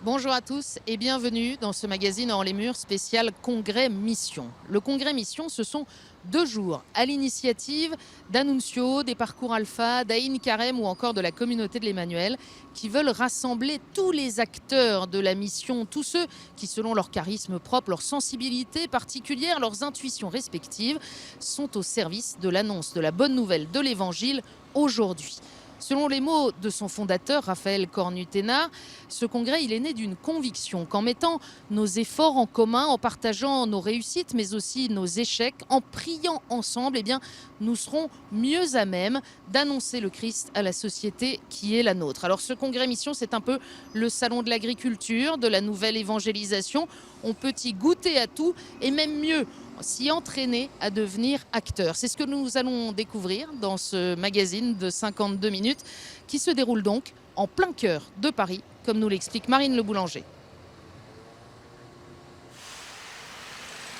Bonjour à tous et bienvenue dans ce magazine Hors les murs spécial Congrès Mission. Le Congrès Mission, ce sont 2 jours à l'initiative d'Annunzio, des Parcours Alpha, d'Aïn Karem ou encore de la communauté de l'Emmanuel qui veulent rassembler tous les acteurs de la mission, tous ceux qui, selon leur charisme propre, leur sensibilité particulière, leurs intuitions respectives, sont au service de l'annonce de la bonne nouvelle de l'Évangile aujourd'hui. Selon les mots de son fondateur, Raphaël Cornu-Ténart, ce congrès il est né d'une conviction qu'en mettant nos efforts en commun, en partageant nos réussites, mais aussi nos échecs, en priant ensemble, eh bien, nous serons mieux à même d'annoncer le Christ à la société qui est la nôtre. Alors ce congrès mission, c'est un peu le salon de l'agriculture, de la nouvelle évangélisation. On peut y goûter à tout et même mieux, s'y entraîner à devenir acteur. C'est ce que nous allons découvrir dans ce magazine de 52 minutes qui se déroule donc en plein cœur de Paris, comme nous l'explique Marine Le Boulanger.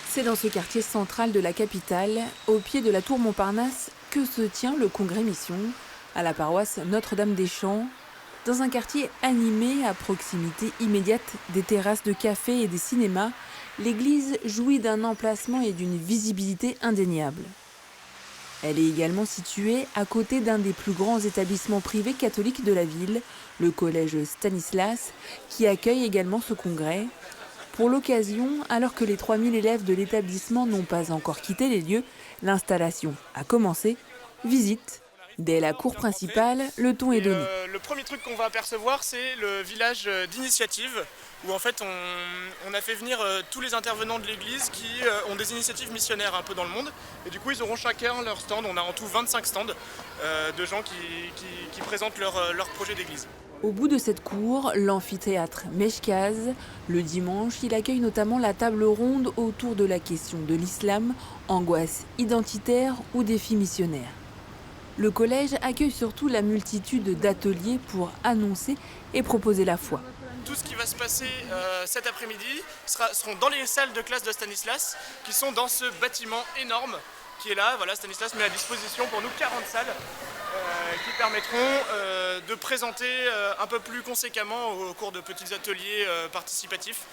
C'est dans ce quartier central de la capitale, au pied de la tour Montparnasse, que se tient le Congrès Mission, à la paroisse Notre-Dame-des-Champs, dans un quartier animé à proximité immédiate des terrasses de café et des cinémas. L'église jouit d'un emplacement et d'une visibilité indéniables. Elle est également située à côté d'un des plus grands établissements privés catholiques de la ville, le collège Stanislas, qui accueille également ce congrès. Pour l'occasion, alors que les 3000 élèves de l'établissement n'ont pas encore quitté les lieux, l'installation a commencé. Visite. Dès la cour principale, le ton est donné. Le premier truc qu'on va apercevoir, c'est le village d'initiative, où en fait on a fait venir tous les intervenants de l'église qui ont des initiatives missionnaires un peu dans le monde. Et du coup, ils auront chacun leur stand. On a en tout 25 stands de gens qui présentent leur projet d'église. Au bout de cette cour, l'amphithéâtre Meshkaz. Le dimanche, il accueille notamment la table ronde autour de la question de l'islam, angoisse identitaire ou défi missionnaire. Le collège accueille surtout la multitude d'ateliers pour annoncer et proposer la foi. Tout ce qui va se passer cet après-midi seront dans les salles de classe de Stanislas, qui sont dans ce bâtiment énorme qui est là. Voilà, Stanislas met à disposition pour nous 40 salles qui permettront de présenter un peu plus conséquemment au cours de petits ateliers participatifs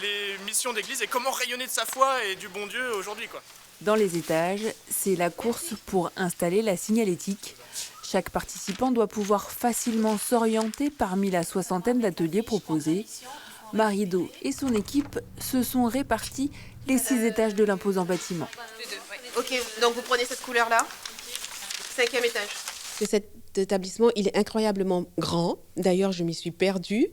les missions d'église et comment rayonner de sa foi et du bon Dieu aujourd'hui, quoi. Dans les étages, c'est la course pour installer la signalétique. Chaque participant doit pouvoir facilement s'orienter parmi la soixantaine d'ateliers proposés. Marido et son équipe se sont répartis les 6 étages de l'imposant bâtiment. Ok, donc vous prenez cette couleur-là, 5e étage. Cet établissement, il est incroyablement grand. D'ailleurs, je m'y suis perdue.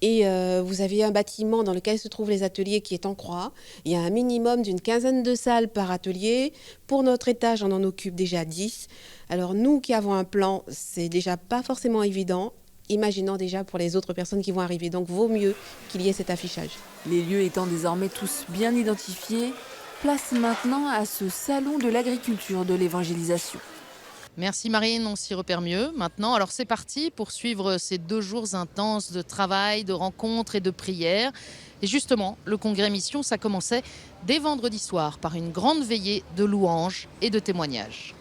Et vous avez un bâtiment dans lequel se trouvent les ateliers qui est en croix. Il y a un minimum d'une quinzaine de salles par atelier. Pour notre étage, on en occupe déjà 10. Alors nous qui avons un plan, c'est déjà pas forcément évident. Imaginons déjà pour les autres personnes qui vont arriver. Donc vaut mieux qu'il y ait cet affichage. Les lieux étant désormais tous bien identifiés, place maintenant à ce salon de l'agriculture de l'évangélisation. Merci Marine, on s'y repère mieux maintenant. Alors c'est parti pour suivre ces 2 jours intenses de travail, de rencontres et de prières. Et justement, le Congrès Mission, ça commençait dès vendredi soir par une grande veillée de louanges et de témoignages.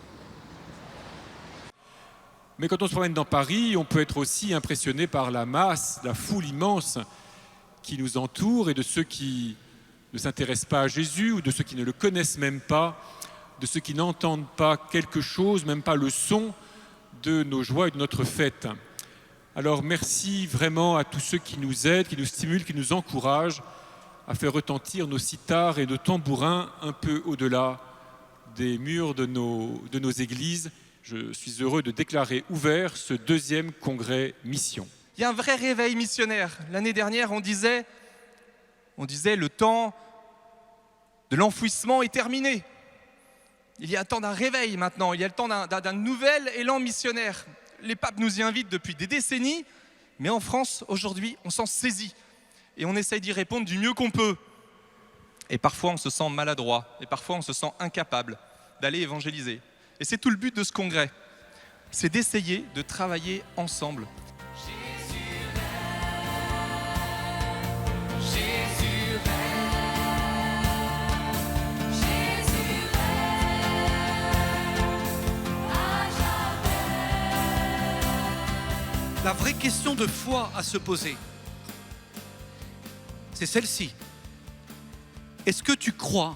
Mais quand on se promène dans Paris, on peut être aussi impressionné par la masse, la foule immense qui nous entoure et de ceux qui ne s'intéressent pas à Jésus ou de ceux qui ne le connaissent même pas, de ceux qui n'entendent pas quelque chose, même pas le son de nos joies et de notre fête. Alors merci vraiment à tous ceux qui nous aident, qui nous stimulent, qui nous encouragent à faire retentir nos sithares et nos tambourins un peu au-delà des murs de nos églises. Je suis heureux de déclarer ouvert ce 2e congrès mission. Il y a un vrai réveil missionnaire. L'année dernière, on disait le temps de l'enfouissement est terminé. Il y a le temps d'un réveil maintenant, il y a le temps d'un nouvel élan missionnaire. Les papes nous y invitent depuis des décennies, mais en France, aujourd'hui, on s'en saisit. Et on essaye d'y répondre du mieux qu'on peut. Et parfois, on se sent maladroit, et parfois, on se sent incapable d'aller évangéliser. Et c'est tout le but de ce congrès, c'est d'essayer de travailler ensemble. La vraie question de foi à se poser, c'est celle-ci. Est-ce que tu crois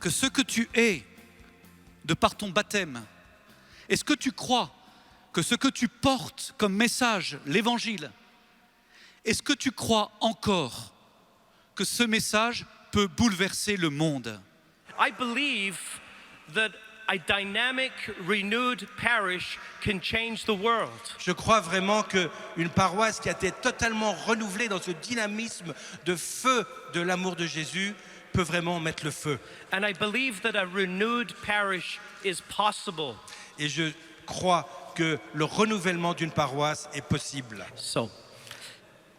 que ce que tu es de par ton baptême, est-ce que tu crois que ce que tu portes comme message, l'évangile, est-ce que tu crois encore que ce message peut bouleverser le monde? I believe that a dynamic, renewed parish can change the world. Je crois vraiment qu'une paroisse qui a été totalement renouvelée dans ce dynamisme de feu de l'amour de Jésus peut vraiment mettre le feu. And I believe that a renewed parish is possible. Et je crois que le renouvellement d'une paroisse est possible. So,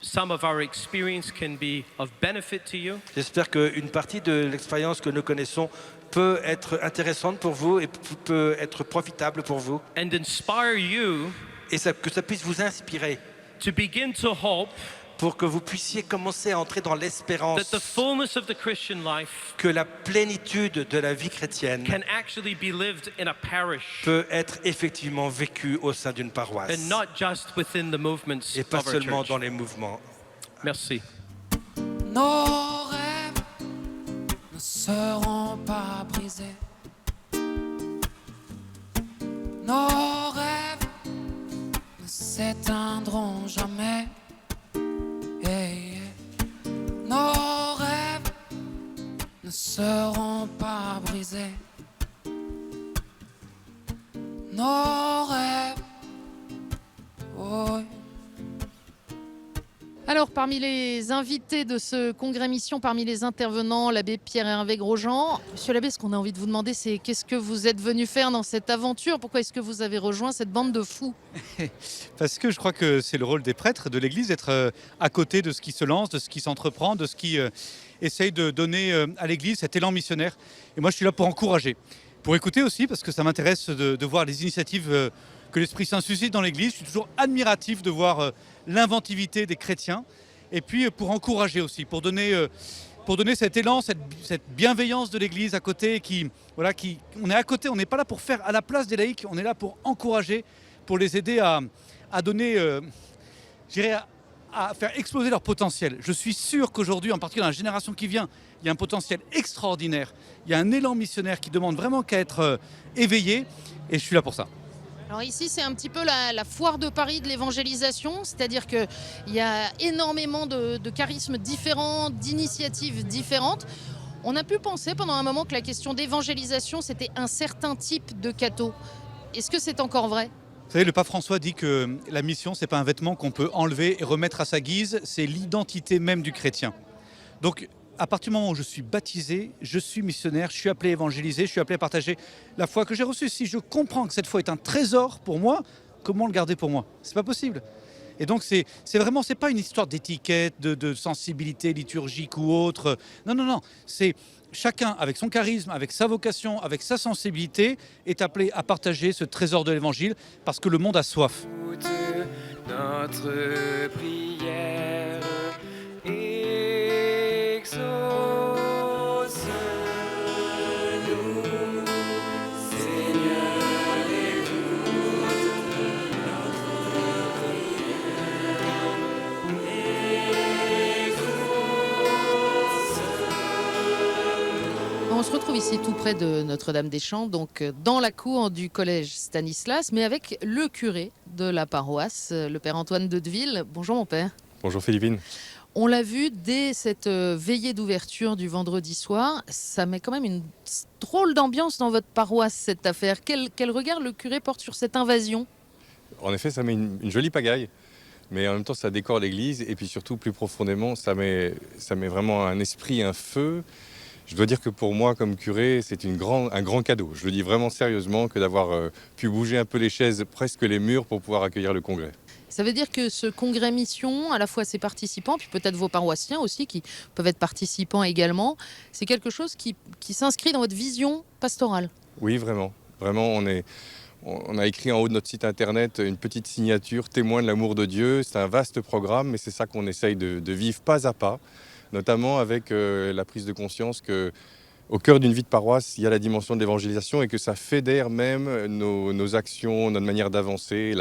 some of our experience can be of benefit to you. J'espère qu'une partie de l'expérience que nous connaissons peut être intéressante pour vous et peut être profitable pour vous. And inspire you et que ça puisse vous inspirer to begin to hope pour que vous puissiez commencer à entrer dans l'espérance that the fullness of the Christian life que la plénitude de la vie chrétienne can actually be lived in a parish peut être effectivement vécue au sein d'une paroisse and not just within the movements et pas of our seulement church. dans les mouvements. Merci. Nos rêves ne seront pas brisés. Nos rêves ne s'éteindront jamais. Hey, hey. Nos rêves ne seront pas brisés. Nos rêves, oh. Alors, parmi les invités de ce congrès mission, parmi les intervenants, l'abbé Pierre-Hervé Grosjean. Monsieur l'abbé, ce qu'on a envie de vous demander, c'est qu'est-ce que vous êtes venu faire dans cette aventure? Pourquoi est-ce que vous avez rejoint cette bande de fous? Parce que je crois que c'est le rôle des prêtres de l'Église d'être à côté de ce qui se lance, de ce qui s'entreprend, de ce qui essaye de donner à l'Église cet élan missionnaire. Et moi, je suis là pour encourager, pour écouter aussi, parce que ça m'intéresse de voir les initiatives que l'Esprit Saint suscite dans l'Église. Je suis toujours admiratif de voir l'inventivité des chrétiens, et puis pour encourager aussi, pour donner cet élan, cette bienveillance de l'Église à côté, on est à côté, on n'est pas là pour faire à la place des laïcs, on est là pour encourager, pour les aider à donner, à faire exploser leur potentiel. Je suis sûr qu'aujourd'hui, en particulier dans la génération qui vient, il y a un potentiel extraordinaire, il y a un élan missionnaire qui demande vraiment qu'à être éveillé, et je suis là pour ça. Alors ici, c'est un petit peu la foire de Paris de l'évangélisation, c'est-à-dire qu'il y a énormément de charismes différents, d'initiatives différentes. On a pu penser pendant un moment que la question d'évangélisation, c'était un certain type de cateau. Est-ce que c'est encore vrai ? Vous savez, le pape François dit que la mission, ce n'est pas un vêtement qu'on peut enlever et remettre à sa guise, c'est l'identité même du chrétien. Donc, à partir du moment où je suis baptisé, je suis missionnaire, je suis appelé à évangéliser, je suis appelé à partager la foi que j'ai reçue. Si je comprends que cette foi est un trésor pour moi, comment le garder pour moi? C'est pas possible. Et donc c'est pas une histoire d'étiquette, de sensibilité liturgique ou autre. Non. C'est chacun avec son charisme, avec sa vocation, avec sa sensibilité, est appelé à partager ce trésor de l'évangile parce que le monde a soif. Notre prière exauce-nous, Seigneur, écoute notre prière. On se retrouve ici tout près de Notre-Dame-des-Champs, donc dans la cour du collège Stanislas, mais avec le curé de la paroisse, le père Antoine de Deville. Bonjour mon père. Bonjour Philippine. On l'a vu dès cette veillée d'ouverture du vendredi soir, ça met quand même une drôle d'ambiance dans votre paroisse, cette affaire. Quel regard le curé porte sur cette invasion? En effet, ça met une jolie pagaille, mais en même temps, ça décore l'église et puis surtout, plus profondément, ça met vraiment un esprit, un feu. Je dois dire que pour moi, comme curé, c'est un grand cadeau. Je le dis vraiment sérieusement que d'avoir pu bouger un peu les chaises, presque les murs, pour pouvoir accueillir le congrès. Ça veut dire que ce congrès mission, à la fois ses participants, puis peut-être vos paroissiens aussi, qui peuvent être participants également, c'est quelque chose qui s'inscrit dans votre vision pastorale. Oui, vraiment. Vraiment, on a écrit en haut de notre site internet une petite signature témoin de l'amour de Dieu. C'est un vaste programme, mais c'est ça qu'on essaye de vivre pas à pas, notamment avec la prise de conscience que au cœur d'une vie de paroisse, il y a la dimension de l'évangélisation et que ça fédère même nos actions, notre manière d'avancer,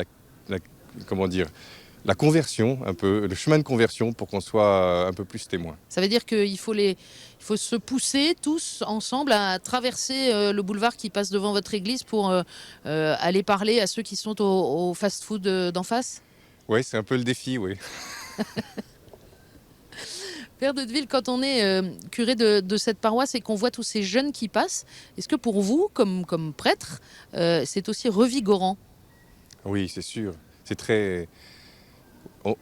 la conversion, un peu, le chemin de conversion pour qu'on soit un peu plus témoin. Ça veut dire qu'il faut, il faut se pousser tous ensemble à traverser le boulevard qui passe devant votre église pour aller parler à ceux qui sont au fast-food d'en face? Oui, c'est un peu le défi, oui. Père Deudeville, quand on est curé de cette paroisse et qu'on voit tous ces jeunes qui passent, est-ce que pour vous, comme prêtre, c'est aussi revigorant? Oui, c'est sûr. C'est très...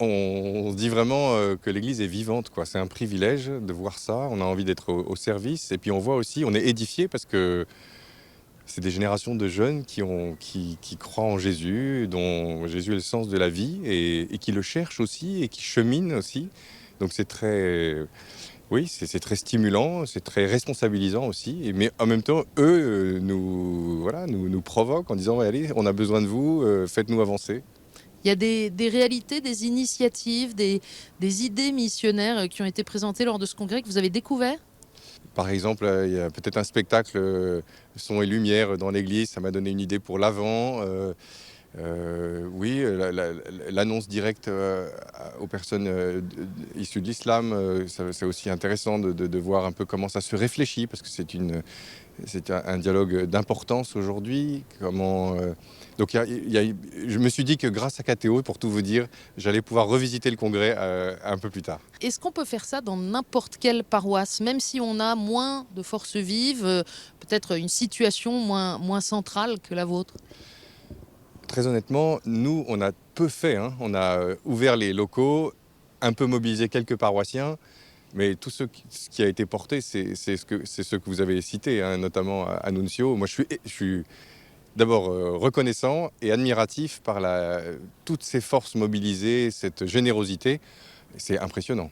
On se dit vraiment que l'Église est vivante, quoi. C'est un privilège de voir ça. On a envie d'être au service. Et puis on voit aussi, on est édifié parce que c'est des générations de jeunes qui croient en Jésus, dont Jésus est le sens de la vie et qui le cherchent aussi et qui cheminent aussi. Donc c'est très... Oui, c'est très stimulant, c'est très responsabilisant aussi. Mais en même temps, eux nous provoquent en disant « Allez, on a besoin de vous, faites-nous avancer ». Il y a des réalités, des initiatives, des idées missionnaires qui ont été présentées lors de ce congrès que vous avez découvert? Par exemple, il y a peut-être un spectacle son et lumière dans l'église, ça m'a donné une idée pour l'avant. Oui, l'annonce directe aux personnes issues de l'islam, c'est aussi intéressant de voir un peu comment ça se réfléchit, parce que c'est un dialogue d'importance aujourd'hui. Donc je me suis dit que grâce à KTO, pour tout vous dire, j'allais pouvoir revisiter le congrès un peu plus tard. Est-ce qu'on peut faire ça dans n'importe quelle paroisse, même si on a moins de forces vives, peut-être une situation moins centrale que la vôtre? Très honnêtement, nous, on a peu fait. On a ouvert les locaux, un peu mobilisé quelques paroissiens, mais tout ce qui a été porté, c'est ce que vous avez cité, notamment Annunzio. Moi, je suis d'abord reconnaissant et admiratif par toutes ces forces mobilisées, cette générosité. C'est impressionnant.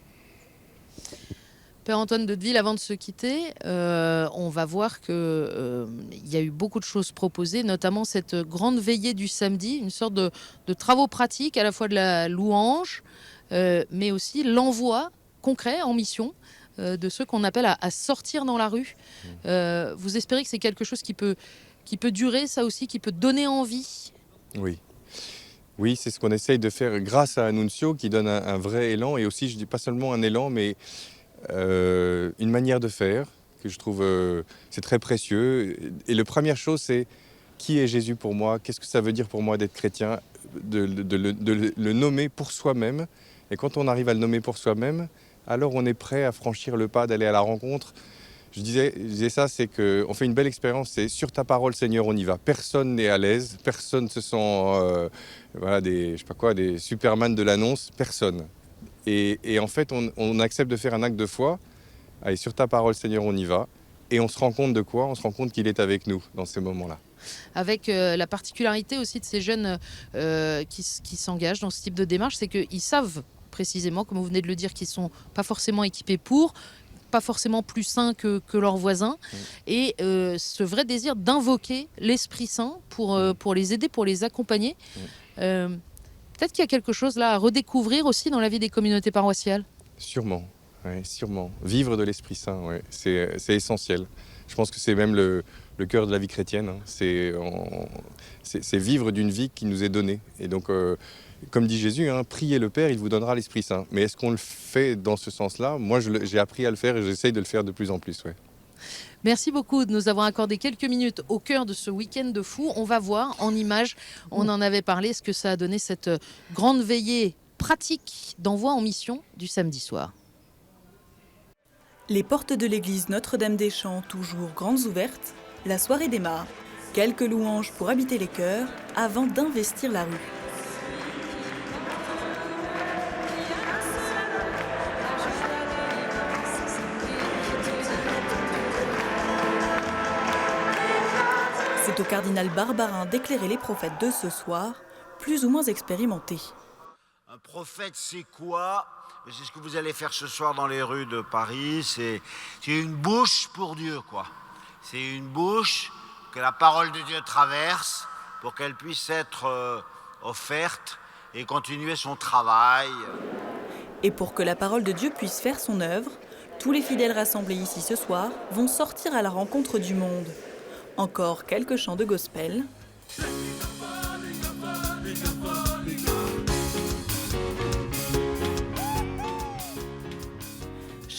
Père Antoine Deudeville, avant de se quitter, on va voir qu'il y a eu beaucoup de choses proposées, notamment cette grande veillée du samedi, une sorte de travaux pratiques, à la fois de la louange, mais aussi l'envoi concret en mission de ceux qu'on appelle à sortir dans la rue. Vous espérez que c'est quelque chose qui peut durer, ça aussi, qui peut donner envie? Oui. Oui, c'est ce qu'on essaye de faire grâce à Annunzio, qui donne un vrai élan, et aussi, je dis pas seulement un élan, mais une manière de faire que je trouve c'est très précieux. Et la première chose, c'est qui est Jésus pour moi? Qu'est-ce que ça veut dire pour moi d'être chrétien? De le nommer pour soi-même. Et quand on arrive à le nommer pour soi-même, alors on est prêt à franchir le pas, d'aller à la rencontre. Je disais ça, c'est qu'on fait une belle expérience, c'est sur ta parole, Seigneur, on y va. Personne n'est à l'aise, personne se sent des Superman de l'annonce, personne. Et en fait, on accepte de faire un acte de foi. Allez, sur ta parole, Seigneur, on y va. Et on se rend compte de quoi? On se rend compte qu'il est avec nous dans ces moments-là. Avec la particularité aussi de ces jeunes qui s'engagent dans ce type de démarche, c'est qu'ils savent précisément, comme vous venez de le dire, qu'ils ne sont pas forcément équipés pas forcément plus saints que leurs voisins. Et ce vrai désir d'invoquer l'Esprit Saint pour les aider, pour les accompagner. Peut-être qu'il y a quelque chose là à redécouvrir aussi dans la vie des communautés paroissiales. Sûrement, oui, sûrement. Vivre de l'Esprit Saint, ouais, c'est essentiel. Je pense que c'est même le cœur de la vie chrétienne. C'est vivre d'une vie qui nous est donnée. Et donc, comme dit Jésus, priez le Père, il vous donnera l'Esprit Saint. Mais est-ce qu'on le fait dans ce sens-là? Moi, j'ai appris à le faire et j'essaye de le faire de plus en plus. Ouais. Merci beaucoup de nous avoir accordé quelques minutes au cœur de ce week-end de fou. On va voir en images, on en avait parlé, ce que ça a donné cette grande veillée pratique d'envoi en mission du samedi soir. Les portes de l'église Notre-Dame-des-Champs, toujours grandes ouvertes, la soirée démarre. Quelques louanges pour habiter les cœurs avant d'investir la rue. C'est au cardinal Barbarin d'éclairer les prophètes de ce soir, plus ou moins expérimentés. Un prophète, c'est quoi? C'est ce que vous allez faire ce soir dans les rues de Paris. C'est une bouche pour Dieu, quoi. C'est une bouche que la parole de Dieu traverse pour qu'elle puisse être offerte et continuer son travail. Et pour que la parole de Dieu puisse faire son œuvre, tous les fidèles rassemblés ici ce soir vont sortir à la rencontre du monde. Encore quelques chants de gospel.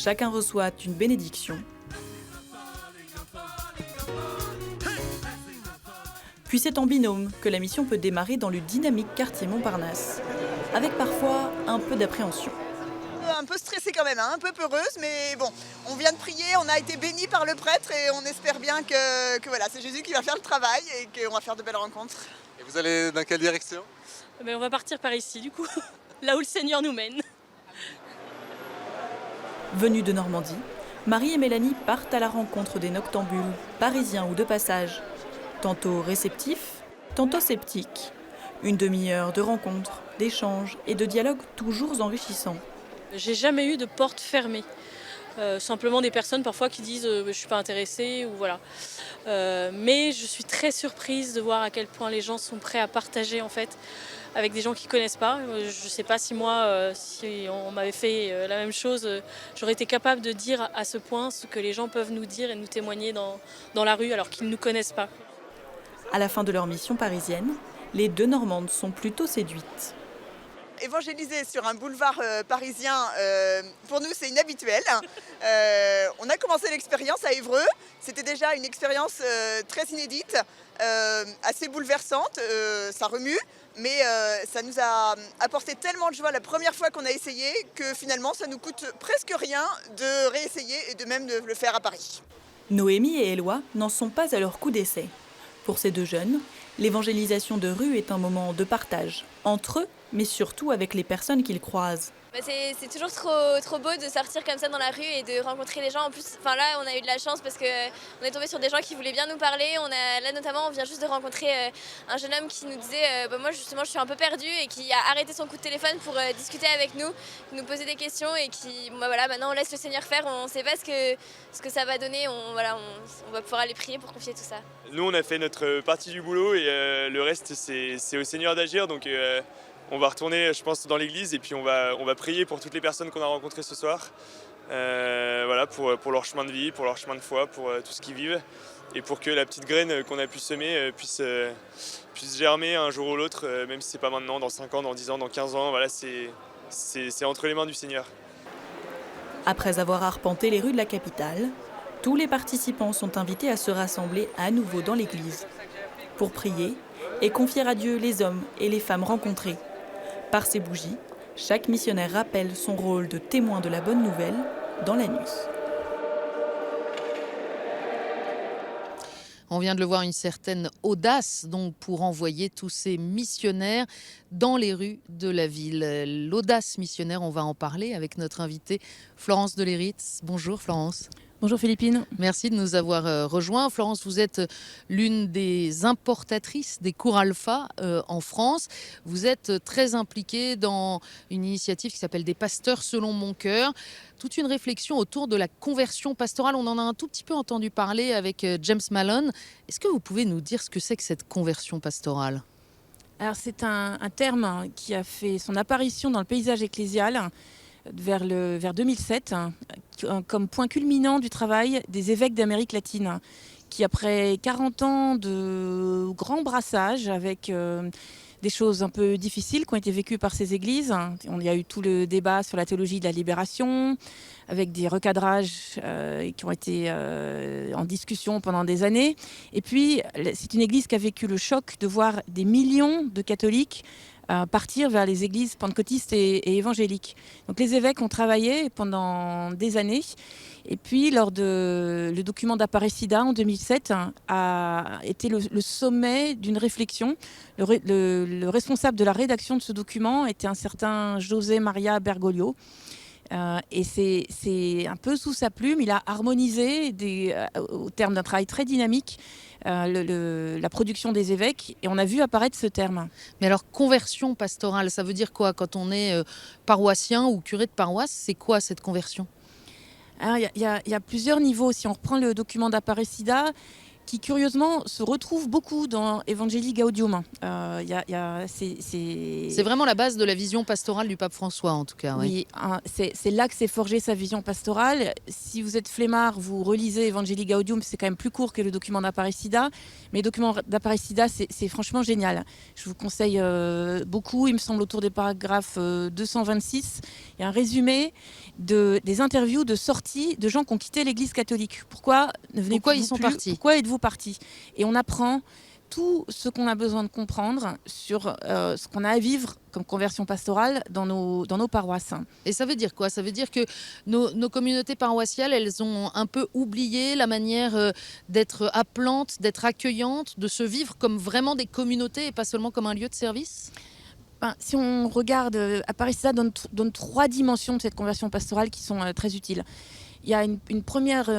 Chacun reçoit une bénédiction. Puis c'est en binôme que la mission peut démarrer dans le dynamique quartier Montparnasse, avec parfois un peu d'appréhension. Un peu stressée quand même, un peu peureuse, mais bon, on vient de prier, on a été bénis par le prêtre et on espère bien que voilà, c'est Jésus qui va faire le travail et qu'on va faire de belles rencontres. Et vous allez dans quelle direction? On va partir par ici du coup, là où le Seigneur nous mène. Venues de Normandie, Marie et Mélanie partent à la rencontre des noctambules, parisiens ou de passage, tantôt réceptifs, tantôt sceptiques. Une demi-heure de rencontres, d'échanges et de dialogues toujours enrichissants. J'ai jamais eu de porte fermée. Simplement des personnes parfois qui disent je suis pas intéressée ou voilà. Mais je suis très surprise de voir à quel point les gens sont prêts à partager en fait avec des gens qui connaissent pas. Je sais pas si moi, si on m'avait fait la même chose, j'aurais été capable de dire à ce point ce que les gens peuvent nous dire et nous témoigner dans la rue alors qu'ils ne nous connaissent pas. À la fin de leur mission parisienne, les deux Normandes sont plutôt séduites. Évangéliser sur un boulevard parisien, pour nous c'est inhabituel. On a commencé l'expérience à Évreux, c'était déjà une expérience très inédite, assez bouleversante, ça remue, mais ça nous a apporté tellement de joie la première fois qu'on a essayé que finalement ça nous coûte presque rien de réessayer et de même de le faire à Paris. Noémie et Éloi n'en sont pas à leur coup d'essai. Pour ces deux jeunes, l'évangélisation de rue est un moment de partage, entre eux, mais surtout avec les personnes qu'ils croisent. C'est toujours trop beau de sortir comme ça dans la rue et de rencontrer les gens. En plus, là, on a eu de la chance parce qu'on est tombé sur des gens qui voulaient bien nous parler. Là, notamment, on vient juste de rencontrer un jeune homme qui nous disait moi, justement, je suis un peu perdue et qui a arrêté son coup de téléphone pour discuter avec nous, nous poser des questions et qui, maintenant, on laisse le Seigneur faire. On ne sait pas ce que ça va donner. On va pouvoir aller prier pour confier tout ça. Nous, on a fait notre partie du boulot et le reste, c'est au Seigneur d'agir. Donc, on va retourner, je pense, dans l'église et puis on va prier pour toutes les personnes qu'on a rencontrées ce soir. Pour leur chemin de vie, pour leur chemin de foi, pour tout ce qu'ils vivent. Et pour que la petite graine qu'on a pu semer puisse germer un jour ou l'autre, même si c'est pas maintenant, dans 5 ans, dans 10 ans, dans 15 ans. Voilà, c'est entre les mains du Seigneur. Après avoir arpenté les rues de la capitale, tous les participants sont invités à se rassembler à nouveau dans l'église pour prier et confier à Dieu les hommes et les femmes rencontrés. Par ces bougies, chaque missionnaire rappelle son rôle de témoin de la bonne nouvelle dans l'Anus. On vient de le voir, une certaine audace donc pour envoyer tous ces missionnaires dans les rues de la ville. L'audace missionnaire, on va en parler avec notre invitée Florence Deleritz. Bonjour Florence. Bonjour Philippine. Merci de nous avoir rejoints. Florence, vous êtes l'une des importatrices des cours Alpha en France. Vous êtes très impliquée dans une initiative qui s'appelle Des pasteurs selon mon cœur. Toute une réflexion autour de la conversion pastorale. On en a un tout petit peu entendu parler avec James Malone. Est-ce que vous pouvez nous dire ce que c'est que cette conversion pastorale ? Alors c'est un terme qui a fait son apparition dans le paysage ecclésial vers 2007, comme point culminant du travail des évêques d'Amérique latine, qui après 40 ans de grands brassages avec des choses un peu difficiles qui ont été vécues par ces églises. Il y a eu tout le débat sur la théologie de la libération, avec des recadrages qui ont été en discussion pendant des années. Et puis, c'est une église qui a vécu le choc de voir des millions de catholiques partir vers les églises pentecôtistes et évangéliques. Donc les évêques ont travaillé pendant des années. Et puis, le document d'Aparecida en 2007 a été le sommet d'une réflexion. Le responsable de la rédaction de ce document était un certain José Maria Bergoglio. Et c'est un peu sous sa plume, il a harmonisé au terme d'un travail très dynamique la production des évêques, et on a vu apparaître ce terme. Mais alors, conversion pastorale, ça veut dire quoi quand on est paroissien ou curé de paroisse? C'est quoi cette conversion? Il y a plusieurs niveaux. Si on reprend le document d'Aparecida, qui curieusement se retrouve beaucoup dans Evangelii Gaudium. C'est vraiment la base de la vision pastorale du pape François, en tout cas. Oui, c'est là que s'est forgée sa vision pastorale. Si vous êtes flemmard, vous relisez Evangelii Gaudium, c'est quand même plus court que le document d'Aparecida. Mais le document d'Aparecida, c'est franchement génial. Je vous conseille beaucoup, il me semble autour des paragraphes 226. Il y a un résumé des interviews de sortie de gens qui ont quitté l'Église catholique. Pourquoi ils sont partis? Pourquoi êtes-vous partis? Et on apprend tout ce qu'on a besoin de comprendre sur ce qu'on a à vivre comme conversion pastorale dans nos paroisses. Et ça veut dire quoi? Ça veut dire que nos communautés paroissiales, elles ont un peu oublié la manière d'être appelantes, d'être accueillantes, de se vivre comme vraiment des communautés et pas seulement comme un lieu de service? Si on regarde, Aparecida donne 3 dimensions de cette conversion pastorale qui sont très utiles. Il y a une première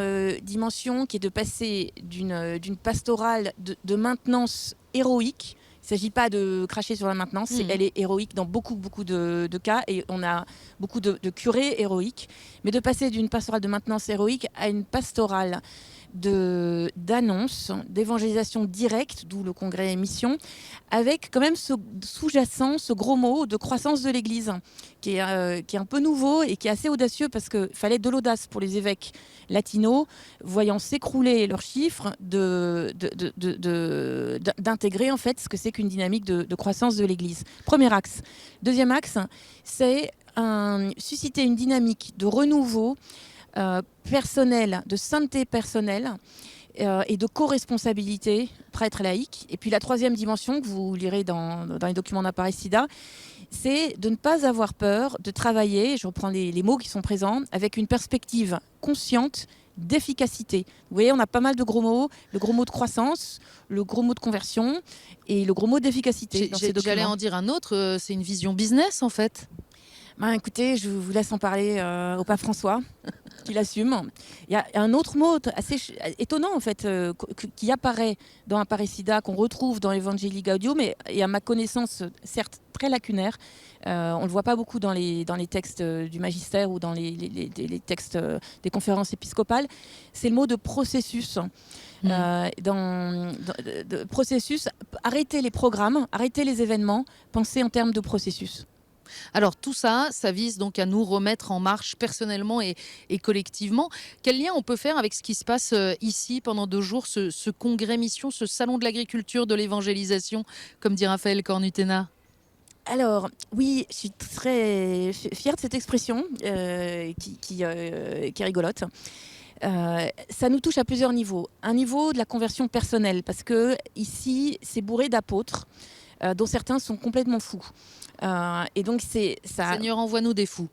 dimension qui est de passer d'une pastorale de maintenance héroïque. Il ne s'agit pas de cracher sur la maintenance, elle est héroïque dans beaucoup de cas et on a beaucoup de curés héroïques, mais de passer d'une pastorale de maintenance héroïque à une pastorale d'annonce, d'évangélisation directe, d'où le congrès Mission, avec quand même ce sous-jacent, ce gros mot de croissance de l'Église, qui est un peu nouveau et qui est assez audacieux parce qu'il fallait de l'audace pour les évêques latinos, voyant s'écrouler leurs chiffres, d'intégrer en fait ce que c'est qu'une dynamique de croissance de l'Église. Premier axe. Deuxième axe, c'est susciter une dynamique de renouveau personnel, de sainteté personnelle et de co-responsabilité prêtre laïque. Et puis la troisième dimension que vous lirez dans les documents d'Aparecida, c'est de ne pas avoir peur de travailler, je reprends les mots qui sont présents, avec une perspective consciente d'efficacité. Vous voyez, on a pas mal de gros mots, le gros mot de croissance, le gros mot de conversion et le gros mot d'efficacité dans ces documents. J'allais en dire un autre, c'est une vision business en fait. Écoutez, je vous laisse en parler au pape François, qui l'assume. Il y a un autre mot assez étonnant en fait, qui apparaît dans Aparecida, qu'on retrouve dans Evangelii Gaudium, mais à ma connaissance, certes très lacunaire. On ne le voit pas beaucoup dans les textes du magistère ou dans les textes des conférences épiscopales. C'est le mot de processus. Processus, arrêter les programmes, arrêter les événements, penser en termes de processus. Alors tout ça, ça vise donc à nous remettre en marche personnellement et collectivement. Quel lien on peut faire avec ce qui se passe ici pendant 2 jours, ce congrès mission, ce salon de l'agriculture, de l'évangélisation, comme dit Raphaël Cornutena? Alors, oui, je suis très fière de cette expression qui est rigolote. Ça nous touche à plusieurs niveaux. Un niveau de la conversion personnelle, parce que ici, c'est bourré d'apôtres, dont certains sont complètement fous. Et donc c'est ça. Seigneur, envoie-nous des fous.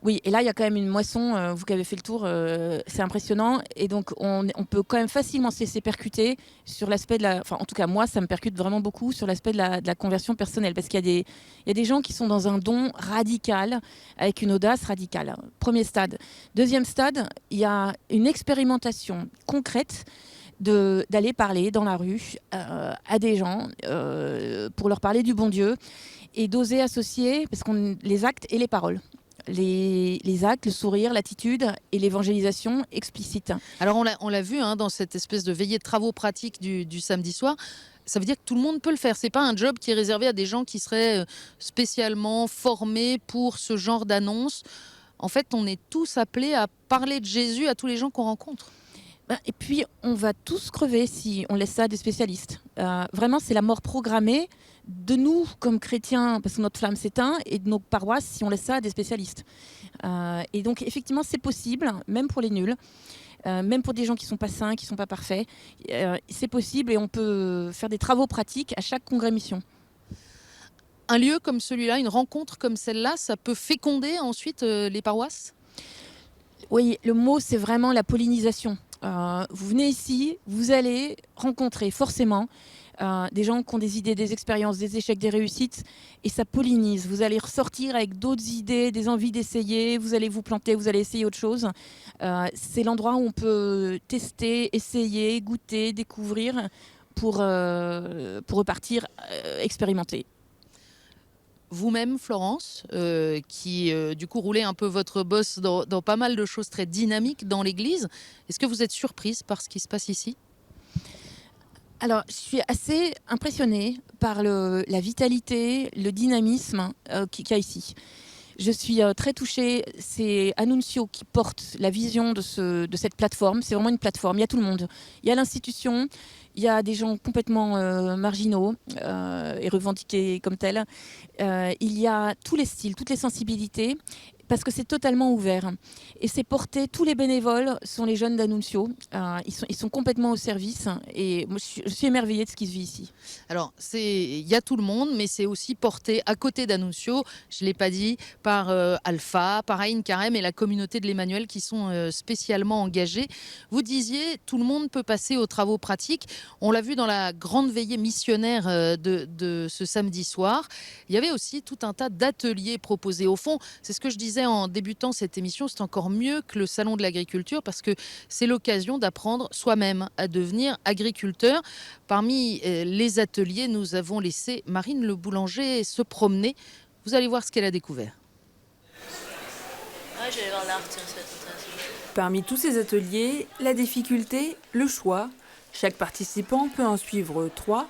Oui, et là il y a quand même une moisson. Vous qui avez fait le tour, c'est impressionnant. Et donc on peut quand même facilement se laisser percuter sur l'aspect de la. Enfin, en tout cas moi, ça me percute vraiment beaucoup sur l'aspect de la conversion personnelle, parce qu'il y a des gens qui sont dans un don radical, avec une audace radicale. Premier stade. Deuxième stade, il y a une expérimentation concrète d'aller parler dans la rue à des gens pour leur parler du bon Dieu et d'oser associer les actes et les paroles. Les actes, le sourire, l'attitude et l'évangélisation explicite. Alors on l'a vu dans cette espèce de veillée de travaux pratiques du samedi soir. Ça veut dire que tout le monde peut le faire. C'est pas un job qui est réservé à des gens qui seraient spécialement formés pour ce genre d'annonce. En fait, on est tous appelés à parler de Jésus à tous les gens qu'on rencontre. Et puis, on va tous crever si on laisse ça à des spécialistes. Vraiment, c'est la mort programmée de nous, comme chrétiens, parce que notre flamme s'éteint, et de nos paroisses, si on laisse ça à des spécialistes. Et donc, effectivement, c'est possible, même pour les nuls, même pour des gens qui ne sont pas saints, qui ne sont pas parfaits. C'est possible et on peut faire des travaux pratiques à chaque congrès mission. Un lieu comme celui-là, une rencontre comme celle-là, ça peut féconder ensuite les paroisses ? Oui, le mot, c'est vraiment la pollinisation. Vous venez ici, vous allez rencontrer forcément des gens qui ont des idées, des expériences, des échecs, des réussites, et ça pollinise. Vous allez ressortir avec d'autres idées, des envies d'essayer, vous allez vous planter, vous allez essayer autre chose. C'est l'endroit où on peut tester, essayer, goûter, découvrir pour repartir expérimenter. Vous-même, Florence, qui du coup roulez un peu votre bosse dans pas mal de choses très dynamiques dans l'Église, est-ce que vous êtes surprise par ce qui se passe ici ? Alors, je suis assez impressionnée par la vitalité, le dynamisme qu'il y a ici. Je suis très touchée. C'est Annunzio qui porte la vision de cette plateforme. C'est vraiment une plateforme. Il y a tout le monde. Il y a l'institution, il y a des gens complètement marginaux et revendiqués comme tels. Il y a tous les styles, toutes les sensibilités, parce que c'est totalement ouvert. Et c'est porté, tous les bénévoles sont les jeunes d'Annunzio. Ils sont complètement au service. Et moi, je suis émerveillée de ce qui se vit ici. Alors, il y a tout le monde, mais c'est aussi porté à côté d'Annunzio, je ne l'ai pas dit, par Alpha, par Aïn Karem et la communauté de l'Emmanuel qui sont spécialement engagés. Vous disiez, tout le monde peut passer aux travaux pratiques. On l'a vu dans la grande veillée missionnaire de ce samedi soir. Il y avait aussi tout un tas d'ateliers proposés. Au fond, c'est ce que je disais en débutant cette émission, c'est encore mieux que le salon de l'agriculture parce que c'est l'occasion d'apprendre soi-même à devenir agriculteur. Parmi les ateliers, nous avons laissé Marine Le Boulanger se promener. Vous allez voir ce qu'elle a découvert. Ouais, j'allais voir l'art, tiens, c'est intéressant. Parmi tous ces ateliers, la difficulté, le choix. Chaque participant peut en suivre 3.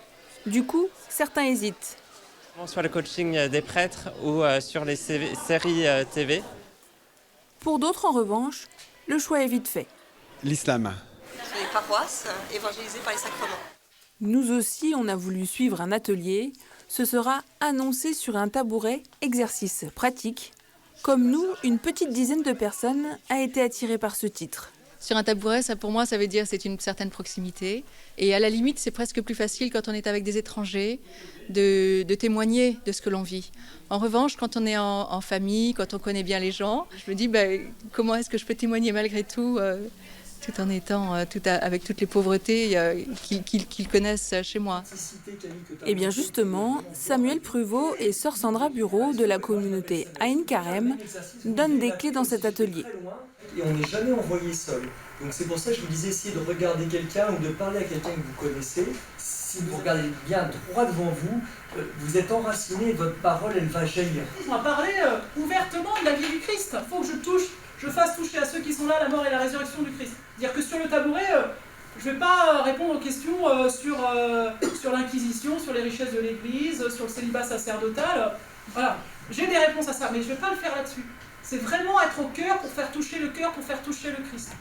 Du coup, certains hésitent. Sur le coaching des prêtres ou sur les séries TV. Pour d'autres, en revanche, le choix est vite fait. L'islam. Sur les paroisses évangélisées par les sacrements. Nous aussi, on a voulu suivre un atelier. Ce sera annoncé sur un tabouret, exercice pratique. Comme nous, une petite dizaine de personnes a été attirée par ce titre. Sur un tabouret, ça, pour moi, ça veut dire c'est une certaine proximité. Et à la limite, c'est presque plus facile quand on est avec des étrangers de témoigner de ce que l'on vit. En revanche, quand on est en famille, quand on connaît bien les gens, je me dis comment est-ce que je peux témoigner malgré tout, tout en étant avec toutes les pauvretés qu'ils connaissent chez moi. Eh bien justement, Samuel Pruvot et sœur Sandra Bureau de la communauté Aïn Karem donnent des clés dans cet atelier. Et on n'est jamais envoyé seul. Donc c'est pour ça que je vous disais, essayez de regarder quelqu'un ou de parler à quelqu'un que vous connaissez. Si vous regardez bien droit devant vous, vous êtes enraciné et votre parole, elle va jaillir. On va parler ouvertement de la vie du Christ. Il faut que je fasse toucher à ceux qui sont là la mort et la résurrection du Christ. C'est-à-dire que sur le tabouret, je ne vais pas répondre aux questions sur l'Inquisition, sur les richesses de l'Église, sur le célibat sacerdotal. Voilà, j'ai des réponses à ça, mais je ne vais pas le faire là-dessus. C'est vraiment être au cœur pour faire toucher le cœur, pour faire toucher le Christ.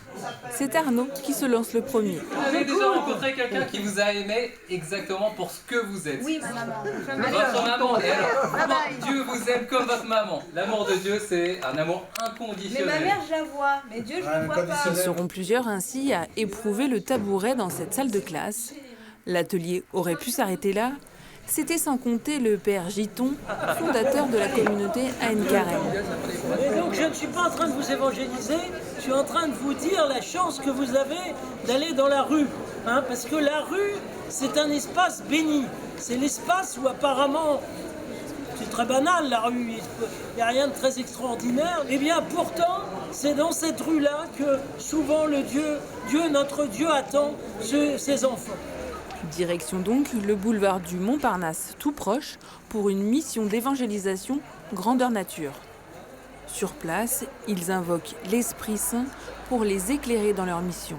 C'est Arnaud qui se lance le premier. Vous avez déjà rencontré quelqu'un qui vous a aimé exactement pour ce que vous êtes? Oui, ma maman. Votre maman. Et alors, Dieu vous aime comme votre maman. L'amour de Dieu, c'est un amour inconditionnel. Mais ma mère, je la vois, mais Dieu, je ne le vois pas. Ils seront plusieurs ainsi à éprouver le tabouret dans cette salle de classe. L'atelier aurait pu s'arrêter là. C'était sans compter le père Giton, fondateur de la communauté Aïn Karem. Et donc je ne suis pas en train de vous évangéliser, je suis en train de vous dire la chance que vous avez d'aller dans la rue. Parce que la rue, c'est un espace béni. C'est l'espace où apparemment, c'est très banal la rue, il n'y a rien de très extraordinaire. Et bien pourtant, c'est dans cette rue-là que souvent notre Dieu attend ses enfants. Direction donc le boulevard du Montparnasse, tout proche, pour une mission d'évangélisation grandeur nature. Sur place, ils invoquent l'Esprit Saint pour les éclairer dans leur mission.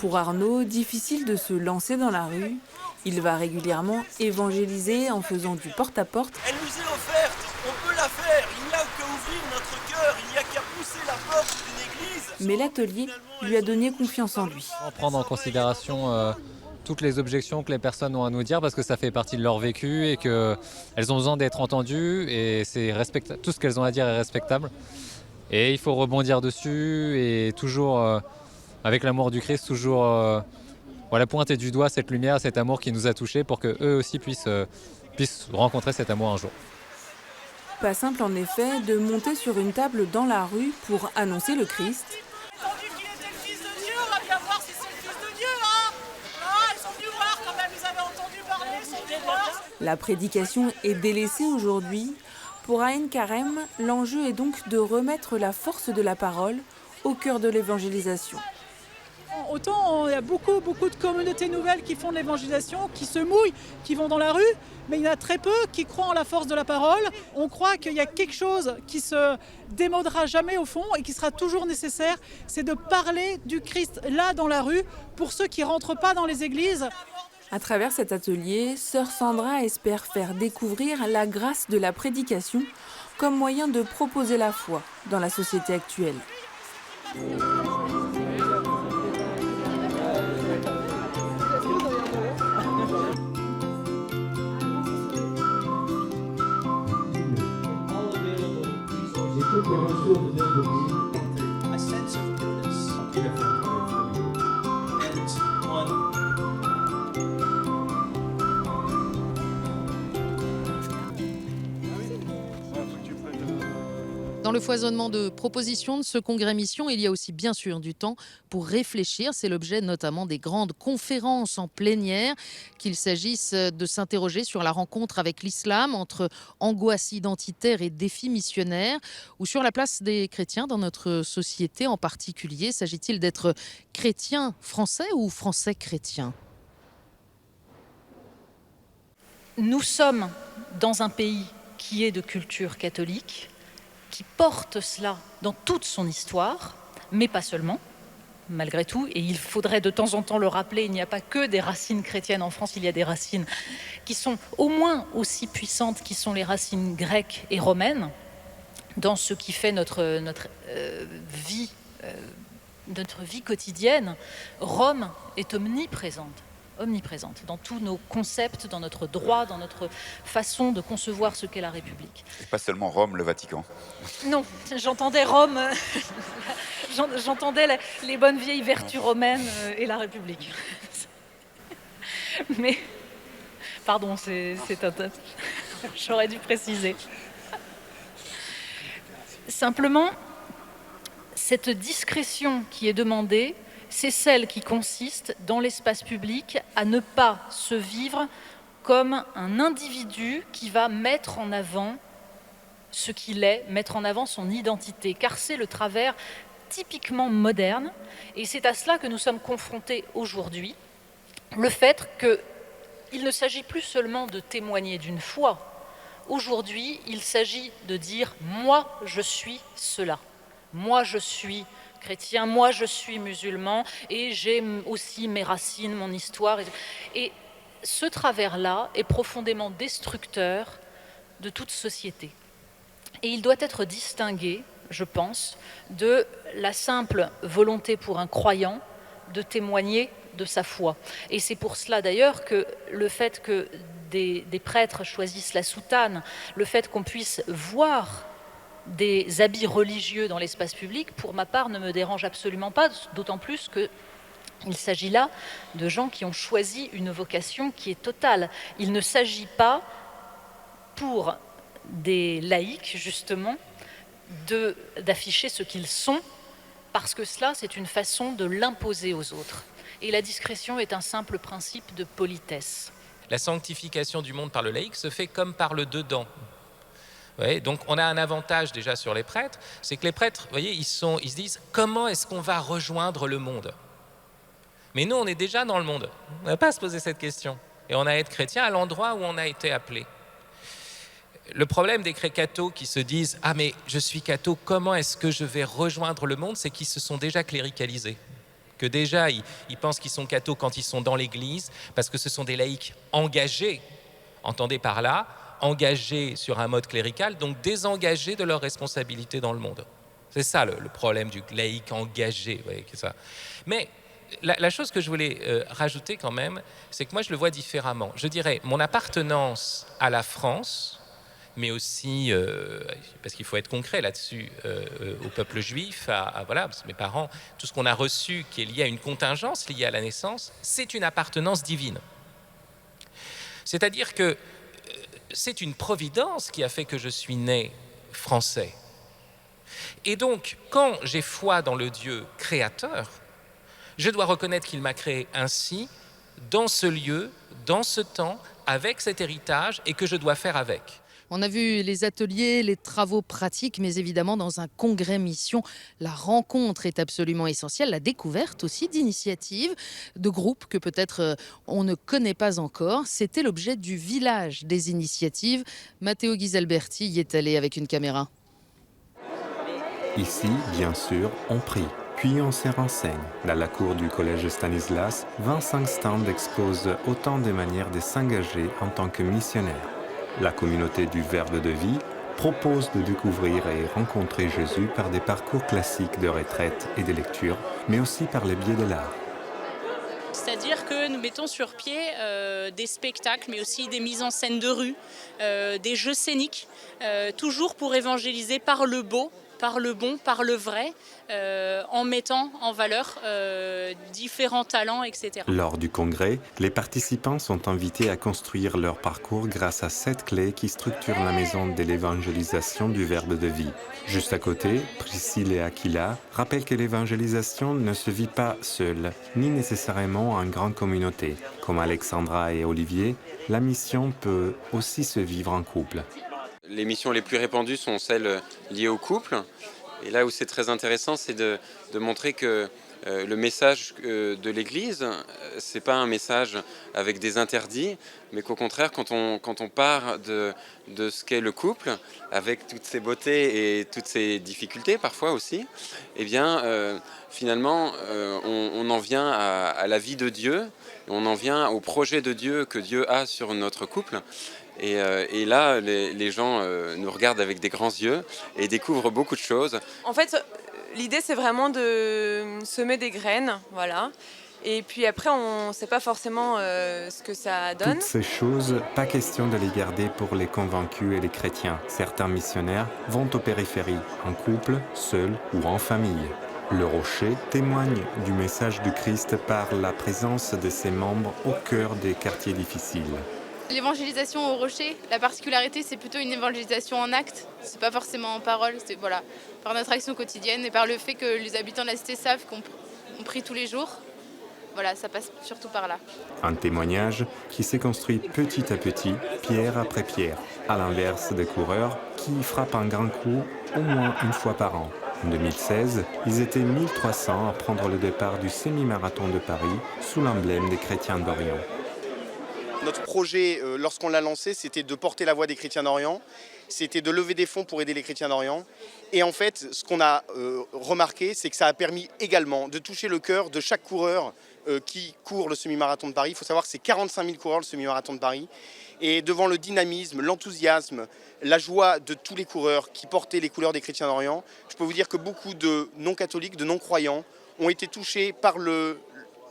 Pour Arnaud, difficile de se lancer dans la rue. Il va régulièrement évangéliser en faisant du porte-à-porte. Elle nous est offerte, on peut la faire, il n'y a qu'à ouvrir notre cœur, il n'y a qu'à pousser la porte d'une église. Mais l'atelier lui a donné confiance en lui. Prendre en considération toutes les objections que les personnes ont à nous dire parce que ça fait partie de leur vécu et qu'elles ont besoin d'être entendues et tout ce qu'elles ont à dire est respectable. Et il faut rebondir dessus et toujours... avec l'amour du Christ, toujours pointer du doigt cette lumière, cet amour qui nous a touchés pour qu'eux aussi puissent rencontrer cet amour un jour. Pas simple en effet de monter sur une table dans la rue pour annoncer le Christ. Entendu qu'il était le Fils de Dieu, on va bien voir si c'est le Fils de Dieu, hein. Ils sont venus voir quand même, ils avaient entendu parler, ils sont venus voir. La prédication est délaissée aujourd'hui. Pour Aïn Karem, l'enjeu est donc de remettre la force de la parole au cœur de l'évangélisation. Autant il y a beaucoup de communautés nouvelles qui font de l'évangélisation, qui se mouillent, qui vont dans la rue, mais il y en a très peu qui croient en la force de la parole. On croit qu'il y a quelque chose qui se démodera jamais au fond et qui sera toujours nécessaire, c'est de parler du Christ là dans la rue pour ceux qui ne rentrent pas dans les églises. À travers cet atelier, Sœur Sandra espère faire découvrir la grâce de la prédication comme moyen de proposer la foi dans la société actuelle. Dans le foisonnement de propositions de ce congrès mission, il y a aussi bien sûr du temps pour réfléchir. C'est l'objet notamment des grandes conférences en plénière, qu'il s'agisse de s'interroger sur la rencontre avec l'islam entre angoisse identitaire et défis missionnaires, ou sur la place des chrétiens dans notre société en particulier. S'agit-il d'être chrétien français ou français chrétien ? Nous sommes dans un pays qui est de culture catholique, qui porte cela dans toute son histoire, mais pas seulement, malgré tout. Et il faudrait de temps en temps le rappeler, il n'y a pas que des racines chrétiennes en France, il y a des racines qui sont au moins aussi puissantes, qui sont les racines grecques et romaines, dans ce qui fait notre vie quotidienne. Rome est omniprésente dans tous nos concepts, dans notre droit, dans notre façon de concevoir ce qu'est la République. Et pas seulement Rome, le Vatican. Non, j'entendais Rome, j'entendais les bonnes vieilles vertus romaines et la République. Mais, pardon, c'est un... J'aurais dû préciser. Simplement, cette discrétion qui est demandée, c'est celle qui consiste dans l'espace public à ne pas se vivre comme un individu qui va mettre en avant ce qu'il est, mettre en avant son identité, car c'est le travers typiquement moderne, et c'est à cela que nous sommes confrontés aujourd'hui, le fait qu'il ne s'agit plus seulement de témoigner d'une foi. Aujourd'hui, il s'agit de dire « moi, je suis cela ». Moi, je suis chrétien, moi, je suis musulman, et j'ai aussi mes racines, mon histoire. Et ce travers-là est profondément destructeur de toute société. Et il doit être distingué, je pense, de la simple volonté pour un croyant de témoigner de sa foi. Et c'est pour cela d'ailleurs que le fait que des prêtres choisissent la soutane, le fait qu'on puisse voir des habits religieux dans l'espace public, pour ma part, ne me dérange absolument pas, d'autant plus qu'il s'agit là de gens qui ont choisi une vocation qui est totale. Il ne s'agit pas, pour des laïcs, justement, d'afficher ce qu'ils sont, parce que cela, c'est une façon de l'imposer aux autres. Et la discrétion est un simple principe de politesse. La sanctification du monde par le laïc se fait comme par le dedans. Ouais, donc on a un avantage déjà sur les prêtres, c'est que les prêtres, vous voyez, ils se disent comment est-ce qu'on va rejoindre le monde? Mais nous, on est déjà dans le monde. On n'a pas à se poser cette question. Et on a à être chrétien à l'endroit où on a été appelé. Le problème des cathos qui se disent « Ah mais je suis catho, comment est-ce que je vais rejoindre le monde ?» c'est qu'ils se sont déjà cléricalisés. Que déjà, ils pensent qu'ils sont cathos quand ils sont dans l'église, parce que ce sont des laïcs engagés, entendez par là, engagés sur un mode clérical, donc désengagés de leurs responsabilités dans le monde. C'est ça le problème du laïc engagé. Vous voyez, ça. Mais la chose que je voulais rajouter quand même, c'est que moi je le vois différemment. Je dirais mon appartenance à la France, mais aussi, parce qu'il faut être concret là-dessus, au peuple juif, voilà, parce que mes parents, tout ce qu'on a reçu qui est lié à une contingence liée à la naissance, c'est une appartenance divine. C'est-à-dire que c'est une providence qui a fait que je suis né français. Et donc, quand j'ai foi dans le Dieu créateur, je dois reconnaître qu'il m'a créé ainsi, dans ce lieu, dans ce temps, avec cet héritage, et que je dois faire avec. On a vu les ateliers, les travaux pratiques, mais évidemment dans un congrès mission, la rencontre est absolument essentielle, la découverte aussi d'initiatives, de groupes que peut-être on ne connaît pas encore. C'était l'objet du village des initiatives. Matteo Ghisalberti y est allé avec une caméra. Ici, bien sûr, on prie. Puis on se renseigne. Dans la cour du collège Stanislas, 25 stands exposent autant de manières de s'engager en tant que missionnaire. La communauté du Verbe de vie propose de découvrir et rencontrer Jésus par des parcours classiques de retraite et de lecture, mais aussi par le biais de l'art. C'est-à-dire que nous mettons sur pied des spectacles, mais aussi des mises en scène de rue, des jeux scéniques, toujours pour évangéliser par le beau, par le bon, par le vrai, en mettant en valeur différents talents, etc. Lors du congrès, les participants sont invités à construire leur parcours grâce à 7 clés qui structurent la maison de l'évangélisation du Verbe de vie. Juste à côté, Priscille et Aquila rappellent que l'évangélisation ne se vit pas seule, ni nécessairement en grande communauté. Comme Alexandra et Olivier, la mission peut aussi se vivre en couple. Les missions les plus répandues sont celles liées au couple. Et là où c'est très intéressant, c'est de montrer que le message de l'Église, c'est pas un message avec des interdits, mais qu'au contraire, quand on part de ce qu'est le couple, avec toutes ses beautés et toutes ses difficultés parfois aussi, eh bien, finalement, on en vient à la vie de Dieu, on en vient au projet de Dieu que Dieu a sur notre couple. Et là, les gens nous regardent avec des grands yeux et découvrent beaucoup de choses. En fait, l'idée, c'est vraiment de semer des graines, voilà. Et puis après, on ne sait pas forcément ce que ça donne. Toutes ces choses, pas question de les garder pour les convaincus et les chrétiens. Certains missionnaires vont aux périphéries, en couple, seuls ou en famille. Le Rocher témoigne du message du Christ par la présence de ses membres au cœur des quartiers difficiles. L'évangélisation au Rocher, la particularité, c'est plutôt une évangélisation en acte. C'est pas forcément en parole, c'est voilà, par notre action quotidienne et par le fait que les habitants de la cité savent qu'on prie tous les jours. Voilà, ça passe surtout par là. Un témoignage qui s'est construit petit à petit, pierre après pierre, à l'inverse des coureurs qui frappent un grand coup au moins une fois par an. En 2016, ils étaient 1300 à prendre le départ du semi-marathon de Paris sous l'emblème des Chrétiens d'Orient. Notre projet, lorsqu'on l'a lancé, c'était de porter la voix des chrétiens d'Orient, c'était de lever des fonds pour aider les chrétiens d'Orient. Et en fait, ce qu'on a remarqué, c'est que ça a permis également de toucher le cœur de chaque coureur qui court le semi-marathon de Paris. Il faut savoir que c'est 45 000 coureurs le semi-marathon de Paris. Et devant le dynamisme, l'enthousiasme, la joie de tous les coureurs qui portaient les couleurs des chrétiens d'Orient, je peux vous dire que beaucoup de non-catholiques, de non-croyants ont été touchés par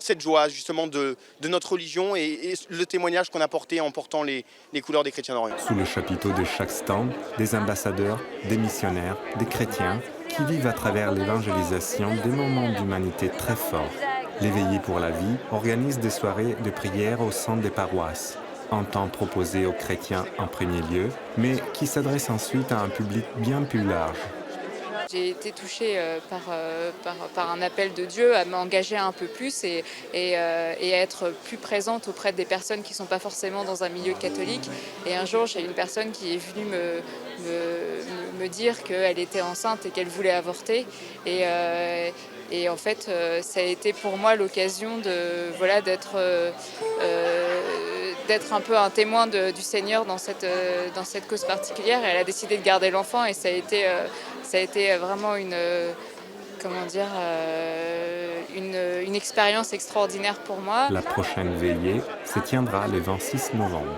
cette joie justement de notre religion et le témoignage qu'on a porté en portant les couleurs des chrétiens d'Orient. Sous le chapiteau de chaque stand, des ambassadeurs, des missionnaires, des chrétiens qui vivent à travers l'évangélisation des moments d'humanité très forts. L'Éveillé pour la vie organise des soirées de prière au sein des paroisses, un temps proposé aux chrétiens en premier lieu, mais qui s'adresse ensuite à un public bien plus large. J'ai été touchée par un appel de Dieu à m'engager un peu plus et à être plus présente auprès des personnes qui ne sont pas forcément dans un milieu catholique. Et un jour, j'ai une personne qui est venue me dire qu'elle était enceinte et qu'elle voulait avorter. Et en fait, ça a été pour moi l'occasion d'être un peu un témoin du Seigneur dans cette cause particulière. Et elle a décidé de garder l'enfant et ça a été vraiment une expérience extraordinaire pour moi. La prochaine veillée se tiendra le 26 novembre.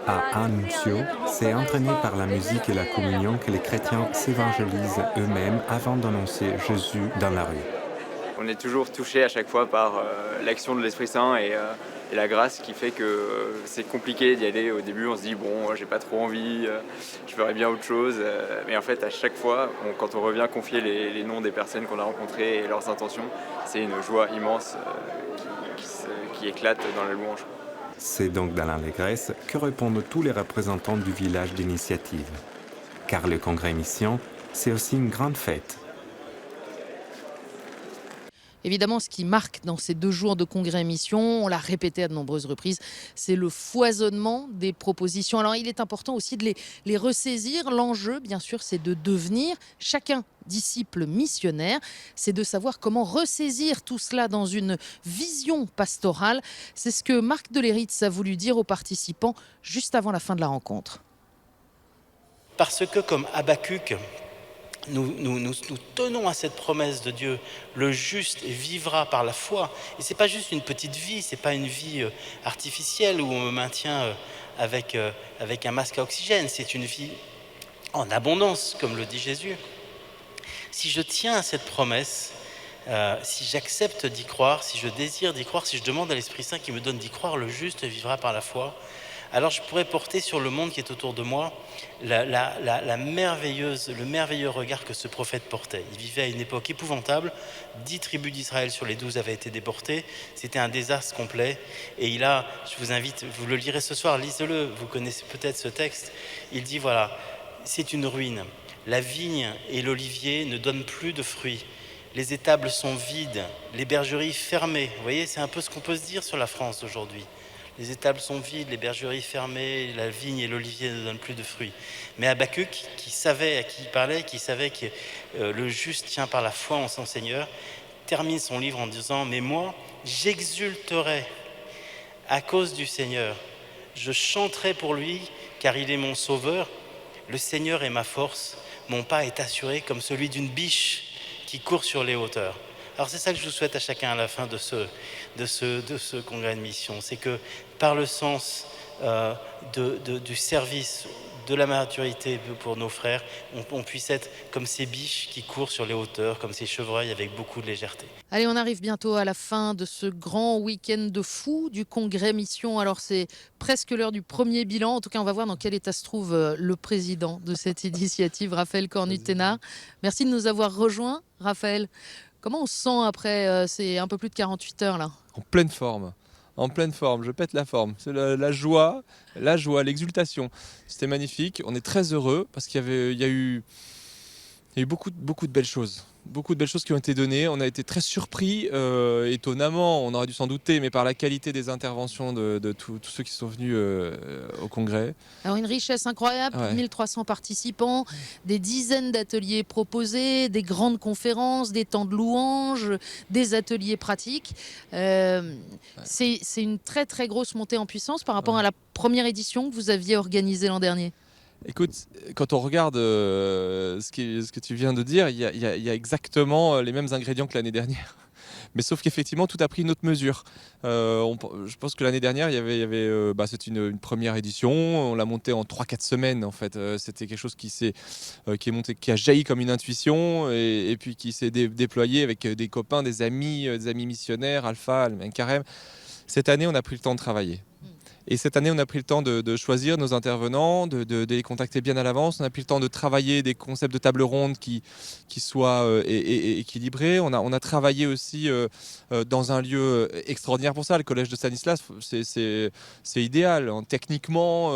À Annunzio, c'est entraîné par la musique et la communion que les chrétiens s'évangélisent eux-mêmes avant d'annoncer Jésus dans la rue. On est toujours touché à chaque fois par l'action de l'Esprit Saint et la grâce qui fait que c'est compliqué d'y aller. Au début, on se dit bon, j'ai pas trop envie, je ferais bien autre chose. Mais en fait, à chaque fois, quand on revient confier les noms des personnes qu'on a rencontrées et leurs intentions, c'est une joie immense qui éclate dans la louange. C'est donc dans l'allégresse que répondent tous les représentants du village d'initiative. Car le congrès mission, c'est aussi une grande fête. Évidemment, ce qui marque dans ces 2 jours de congrès-mission, on l'a répété à de nombreuses reprises, c'est le foisonnement des propositions. Alors il est important aussi de les ressaisir. L'enjeu, bien sûr, c'est de devenir chacun disciple missionnaire. C'est de savoir comment ressaisir tout cela dans une vision pastorale. C'est ce que Marc Deléritz a voulu dire aux participants juste avant la fin de la rencontre. Parce que comme Habakkuk, nous tenons à cette promesse de Dieu, le juste vivra par la foi. Et ce n'est pas juste une petite vie, ce n'est pas une vie artificielle où on me maintient avec un masque à oxygène, c'est une vie en abondance, comme le dit Jésus. Si je tiens à cette promesse, si j'accepte d'y croire, si je désire d'y croire, si je demande à l'Esprit Saint qui me donne d'y croire, le juste vivra par la foi, alors je pourrais porter sur le monde qui est autour de moi le merveilleux regard que ce prophète portait. Il vivait à une époque épouvantable, 10 tribus d'Israël sur les 12 avaient été déportées, c'était un désastre complet, et je vous invite, vous le lirez ce soir, lisez-le, vous connaissez peut-être ce texte, il dit voilà, c'est une ruine, la vigne et l'olivier ne donnent plus de fruits, les étables sont vides, les bergeries fermées, vous voyez, c'est un peu ce qu'on peut se dire sur la France aujourd'hui. Les étables sont vides, les bergeries fermées, la vigne et l'olivier ne donnent plus de fruits. Mais Habakkuk, qui savait à qui il parlait, qui savait que le juste tient par la foi en son Seigneur, termine son livre en disant « Mais moi, j'exulterai à cause du Seigneur. Je chanterai pour lui, car il est mon sauveur. Le Seigneur est ma force. Mon pas est assuré comme celui d'une biche qui court sur les hauteurs. » Alors c'est ça que je vous souhaite à chacun à la fin de ce congrès de mission, c'est que par le sens du service, de la maturité pour nos frères, on puisse être comme ces biches qui courent sur les hauteurs, comme ces chevreuils avec beaucoup de légèreté. Allez, on arrive bientôt à la fin de ce grand week-end de fou du congrès mission. Alors c'est presque l'heure du premier bilan. En tout cas, on va voir dans quel état se trouve le président de cette initiative, Raphaël Cornu-Ténart. Merci de nous avoir rejoints, Raphaël. Comment on se sent après ces un peu plus de 48 heures là ? En pleine forme, je pète la forme. C'est la joie, l'exultation. C'était magnifique, on est très heureux parce qu'il y a eu beaucoup de belles choses. Beaucoup de belles choses qui ont été données. On a été très surpris, étonnamment, on aurait dû s'en douter, mais par la qualité des interventions de tous ceux qui sont venus au congrès. Alors une richesse incroyable, Ouais. 1300 participants, des dizaines d'ateliers proposés, des grandes conférences, des temps de louanges, des ateliers pratiques. C'est une très très grosse montée en puissance par rapport à la première édition que vous aviez organisée l'an dernier. Écoute, quand on regarde ce que tu viens de dire, il y a exactement les mêmes ingrédients que l'année dernière. Mais sauf qu'effectivement, tout a pris une autre mesure. Je pense que l'année dernière, c'était une première édition. On l'a montée en 3-4 semaines, en fait. C'était quelque chose qui est monté, qui a jailli comme une intuition et puis qui s'est déployé avec des copains, des amis missionnaires, Alpha, Carême. Cette année, on a pris le temps de travailler. Et cette année, on a pris le temps de choisir nos intervenants, de les contacter bien à l'avance. On a pris le temps de travailler des concepts de table ronde qui soient équilibrés. On a travaillé aussi dans un lieu extraordinaire pour ça. Le collège de Stanislas, c'est idéal. Techniquement,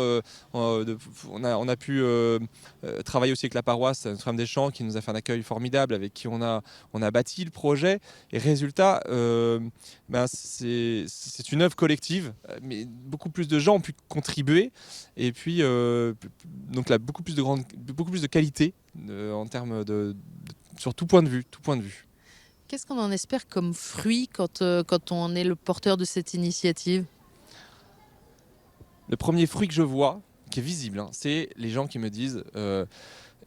on a pu travailler aussi avec la paroisse Notre-Dame des Champs qui nous a fait un accueil formidable, avec qui on a bâti le projet. Et résultat, c'est une œuvre collective, mais beaucoup plus de gens ont pu contribuer, et puis donc là beaucoup plus de qualité en termes sur tout point de vue. Qu'est-ce qu'on en espère comme fruit quand on est le porteur de cette initiative ? Le premier fruit que je vois, qui est visible, c'est les gens qui me disent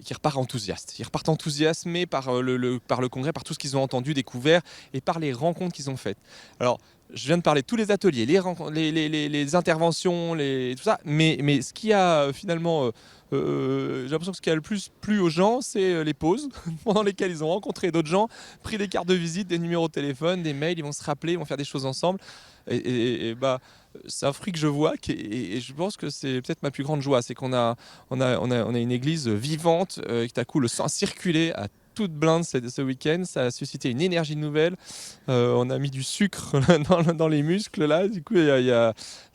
qui repartent enthousiastes. Ils repartent enthousiasmés par le congrès, par tout ce qu'ils ont entendu, découvert, et par les rencontres qu'ils ont faites. Alors, je viens de parler de tous les ateliers, les interventions, tout ça, mais ce qui a finalement, j'ai l'impression que ce qui a le plus plu aux gens, c'est les pauses pendant lesquelles ils ont rencontré d'autres gens, pris des cartes de visite, des numéros de téléphone, des mails, ils vont se rappeler, ils vont faire des choses ensemble. Et c'est un fruit que je vois et je pense que c'est peut-être ma plus grande joie, c'est qu'on a une église vivante, qui tout à coup le sang a circulé à toute blinde ce week-end, ça a suscité une énergie nouvelle, on a mis du sucre dans les muscles là, du coup on a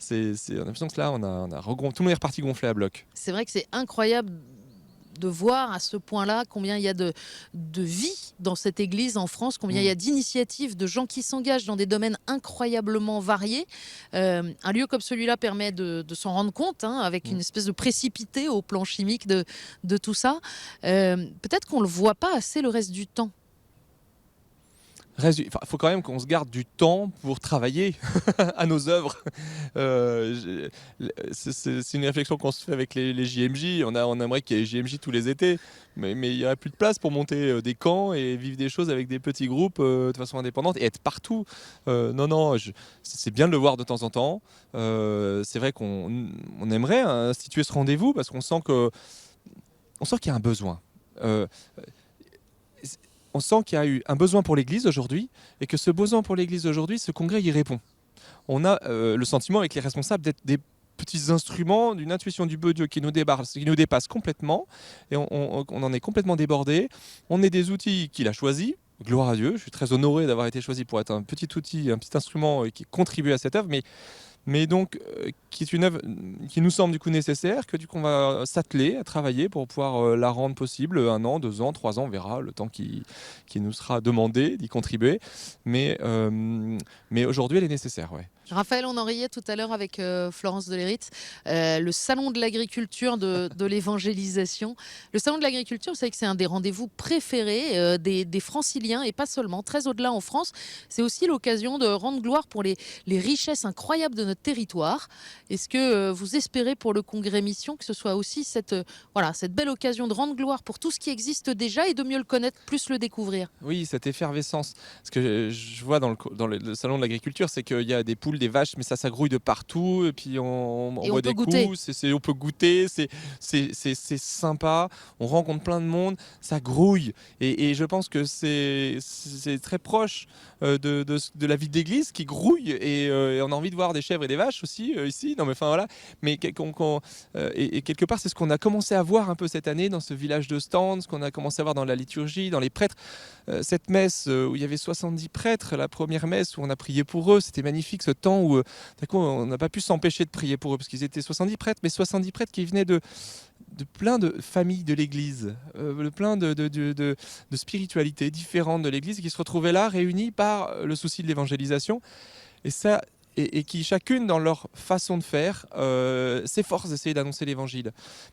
l'impression que là on a tout le monde est reparti gonflé à bloc. C'est vrai que c'est incroyable de voir à ce point-là combien il y a de vie dans cette église en France, combien il y a d'initiatives, de gens qui s'engagent dans des domaines incroyablement variés. Un lieu comme celui-là permet de s'en rendre compte, hein, avec une espèce de précipité au plan chimique de tout ça. Peut-être qu'on ne le voit pas assez le reste du temps. Il faut quand même qu'on se garde du temps pour travailler à nos œuvres. C'est une réflexion qu'on se fait avec les JMJ. On aimerait qu'il y ait JMJ tous les étés, mais il n'y aurait plus de place pour monter des camps et vivre des choses avec des petits groupes de façon indépendante et être partout. C'est bien de le voir de temps en temps. C'est vrai qu'on aimerait instituer ce rendez-vous parce qu'on sent qu'il y a un besoin. On sent qu'il y a eu un besoin pour l'Église aujourd'hui et que ce besoin pour l'Église aujourd'hui, ce congrès y répond. On a le sentiment avec les responsables d'être des petits instruments d'une intuition du beau Dieu qui nous dépasse complètement et on en est complètement débordé. On est des outils qu'il a choisis. Gloire à Dieu, je suis très honoré d'avoir été choisi pour être un petit outil, un petit instrument qui contribue à cette œuvre, mais donc qui est une œuvre qui nous semble du coup nécessaire, que du coup on va s'atteler à travailler pour pouvoir la rendre possible 1 an, 2 ans, 3 ans, on verra le temps qui nous sera demandé d'y contribuer. Mais aujourd'hui elle est nécessaire, ouais. Raphaël, on en riait tout à l'heure avec Florence Delérite, le salon de l'agriculture de l'évangélisation. Le salon de l'agriculture, vous savez que c'est un des rendez-vous préférés des franciliens et pas seulement, très au-delà en France. C'est aussi l'occasion de rendre gloire pour les richesses incroyables de notre territoire. Est-ce que vous espérez pour le congrès Mission que ce soit aussi cette belle occasion de rendre gloire pour tout ce qui existe déjà et de mieux le connaître, plus le découvrir? Oui, cette effervescence. Ce que je vois dans le salon de l'agriculture, c'est qu'il y a des poules, des vaches, mais ça grouille de partout et puis on boit des coups, on peut goûter, c'est sympa, on rencontre plein de monde, ça grouille et je pense que c'est très proche de la vie d'église qui grouille et on a envie de voir des chèvres et des vaches aussi ici, non mais enfin voilà, mais et quelque part c'est ce qu'on a commencé à voir un peu cette année dans ce village de Stand, ce qu'on a commencé à voir dans la liturgie, dans les prêtres, cette messe où il y avait 70 prêtres, la première messe où on a prié pour eux, c'était magnifique ce temps où on n'a pas pu s'empêcher de prier pour eux parce qu'ils étaient 70 prêtres, mais 70 prêtres qui venaient de plein de familles de l'Église, de plein de spiritualités différentes de l'Église qui se retrouvaient là, réunis par le souci de l'évangélisation. Et qui chacune dans leur façon de faire s'efforce d'essayer d'annoncer l'évangile.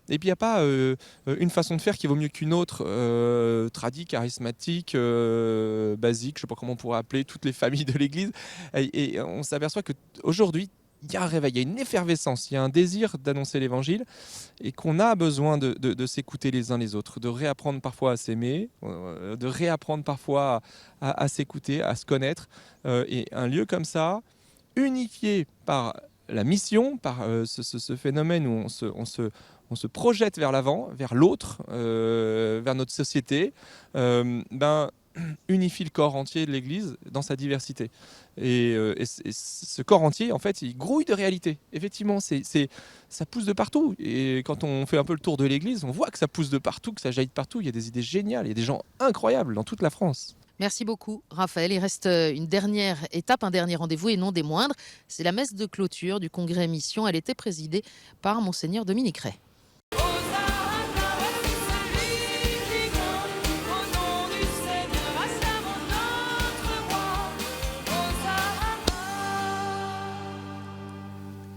Et puis il n'y a pas une façon de faire qui vaut mieux qu'une autre, tradie, charismatique, basique, je ne sais pas comment on pourrait appeler toutes les familles de l'Église. Et on s'aperçoit qu'aujourd'hui, il y a un réveil, il y a une effervescence, il y a un désir d'annoncer l'évangile et qu'on a besoin de s'écouter les uns les autres, de réapprendre parfois à s'aimer, de réapprendre parfois à s'écouter, à se connaître. Et un lieu comme ça, unifié par la mission, par ce phénomène où on se projette vers l'avant, vers l'autre, vers notre société, unifie le corps entier de l'Église dans sa diversité. Et ce corps entier, en fait, il grouille de réalité. Effectivement, ça pousse de partout. Et quand on fait un peu le tour de l'Église, on voit que ça pousse de partout, que ça jaillit de partout. Il y a des idées géniales, il y a des gens incroyables dans toute la France. Merci beaucoup, Raphaël. Il reste une dernière étape, un dernier rendez-vous et non des moindres. C'est la messe de clôture du congrès Mission. Elle était présidée par Monseigneur Dominique Ray.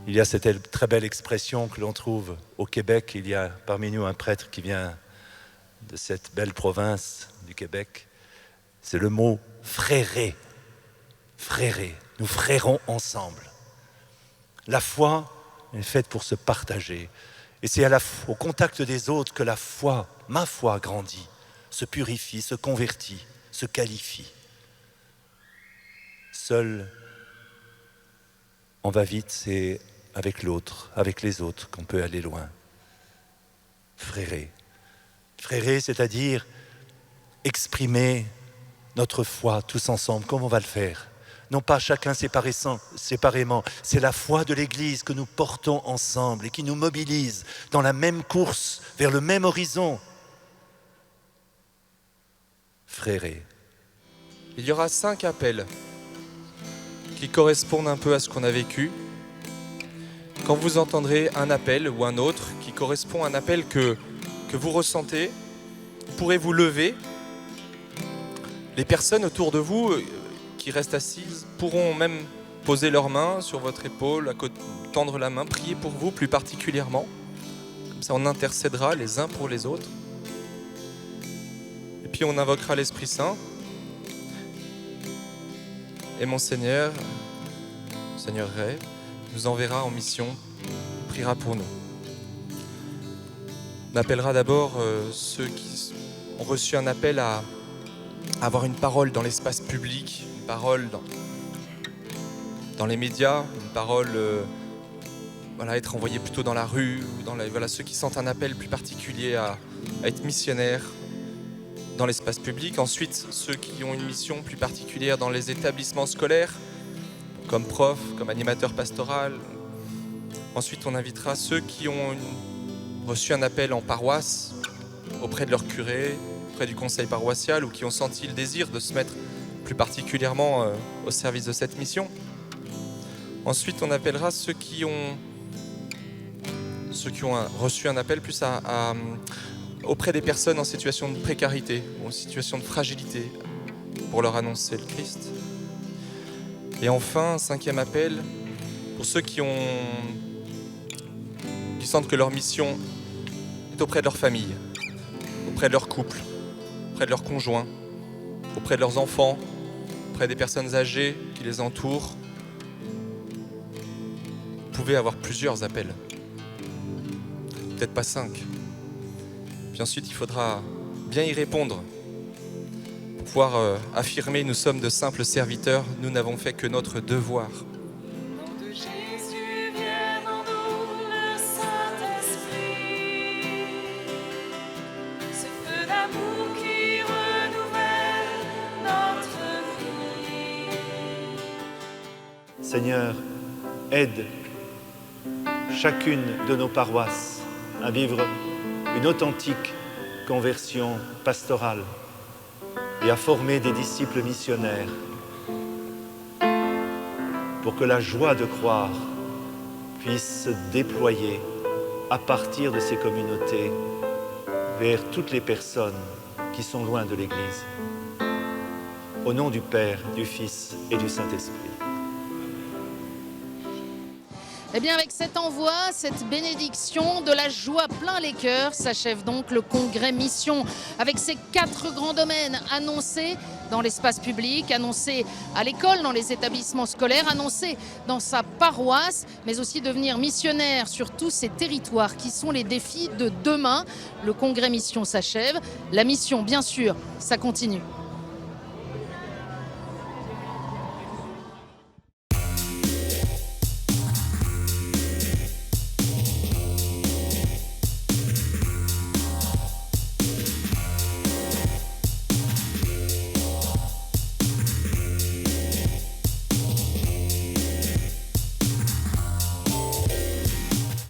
Il y a cette très belle expression que l'on trouve au Québec. Il y a parmi nous un prêtre qui vient de cette belle province du Québec. C'est le mot « frérer ». Frérer. Nous frérons ensemble. La foi est faite pour se partager. Et c'est au contact des autres que la foi, ma foi, grandit, se purifie, se convertit, se qualifie. Seul, on va vite, c'est avec l'autre, avec les autres qu'on peut aller loin. Frérer. Frérer, c'est-à-dire exprimer notre foi tous ensemble, comme on va le faire. Non pas chacun séparément, c'est la foi de l'Église que nous portons ensemble et qui nous mobilise dans la même course, vers le même horizon. Frérer. Il y aura 5 appels qui correspondent un peu à ce qu'on a vécu. Quand vous entendrez un appel ou un autre qui correspond à un appel que que vous ressentez, vous pourrez vous lever. Les personnes autour de vous qui restent assises pourront même poser leurs mains sur votre épaule, tendre la main, prier pour vous plus particulièrement. Comme ça, on intercédera les uns pour les autres. Et puis, on invoquera l'Esprit Saint. Et mon Seigneur, Seigneur Ray, nous enverra en mission, priera pour nous. On appellera d'abord ceux qui ont reçu un appel à avoir une parole dans l'espace public, une parole dans les médias, une parole être envoyé plutôt dans la rue, ou ceux qui sentent un appel plus particulier à être missionnaires dans l'espace public. Ensuite, ceux qui ont une mission plus particulière dans les établissements scolaires, comme prof, comme animateur pastoral. Ensuite, on invitera ceux qui ont reçu un appel en paroisse, auprès de leur curé, auprès du conseil paroissial, ou qui ont senti le désir de se mettre plus particulièrement au service de cette mission. Ensuite, on appellera ceux qui ont reçu un appel plus auprès des personnes en situation de précarité ou en situation de fragilité, pour leur annoncer le Christ. Et enfin, un 5e appel pour ceux qui sentent que leur mission est auprès de leur famille, auprès de leur couple, auprès de leurs conjoints, auprès de leurs enfants, auprès des personnes âgées qui les entourent. Vous pouvez avoir plusieurs appels, peut-être pas 5. Puis ensuite, il faudra bien y répondre pour pouvoir affirmer « Nous sommes de simples serviteurs, nous n'avons fait que notre devoir ». Seigneur, aide chacune de nos paroisses à vivre une authentique conversion pastorale et à former des disciples missionnaires pour que la joie de croire puisse se déployer à partir de ces communautés vers toutes les personnes qui sont loin de l'Église. Au nom du Père, du Fils et du Saint-Esprit. Eh bien, avec cet envoi, cette bénédiction, de la joie plein les cœurs, s'achève donc le congrès Mission, avec ces 4 grands domaines annoncés dans l'espace public, annoncés à l'école, dans les établissements scolaires, annoncés dans sa paroisse, mais aussi devenir missionnaire sur tous ces territoires qui sont les défis de demain. Le congrès Mission s'achève. La mission, bien sûr, ça continue.